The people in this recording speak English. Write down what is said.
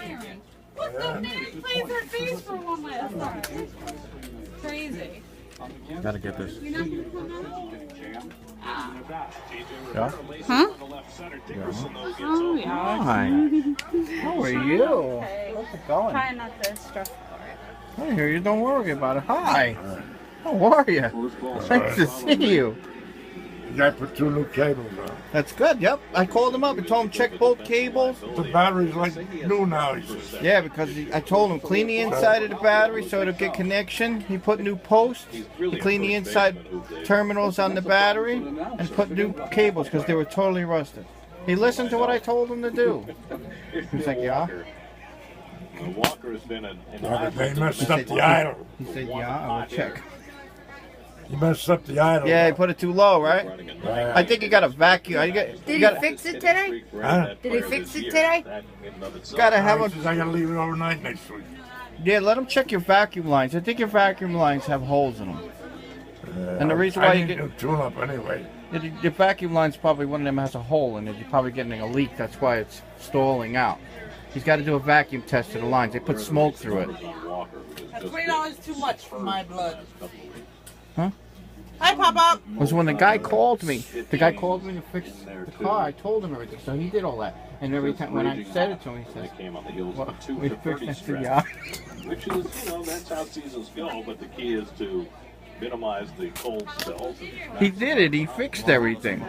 Siren. What the man plays her face for one last time? Crazy. Gotta get this. You know? Yeah? Huh? Yeah. Oh, yeah. Hi. How are you? How's it going? Try not to stress. I hear you. Don't worry about it. Hi. How are you? Nice to see you. You got to put 2 new cables on. That's good. Yep. I called him up and told him check both cables. The battery's like new now, he says. Yeah, because I told him clean the inside of the battery so it'll get connection. He put new posts. He cleaned the inside terminals on the battery and put new cables because they were totally rusted. He listened to what I told him to do. He was like, yeah. Walker has been Yeah, they messed up the idle. He said, yeah, I will check. You messed up the idle. Yeah, he put it too low, right? Yeah. I think you got a vacuum. Did he fix it today? Huh? Did he fix it today? Gotta have He a. says I gotta leave it overnight next week. Yeah, let him check your vacuum lines. I think your vacuum lines have holes in them. And the reason why I you need get- a tune-up anyway. Your vacuum line's probably one of them has a hole in it. You're probably getting a leak. That's why it's stalling out. He's got to do a vacuum test of the lines. They put smoke through it. That's $3 too much for my blood. Huh? Hi, Papa. Was when the guy called me. The guy called me to fix the car. I told him everything, so he did all that. And every time when I said it to him, he says, "Well, we fixed it to yeah." Which is, that's how seasons go, but the key is to minimize the cold spells. He did it. He fixed everything.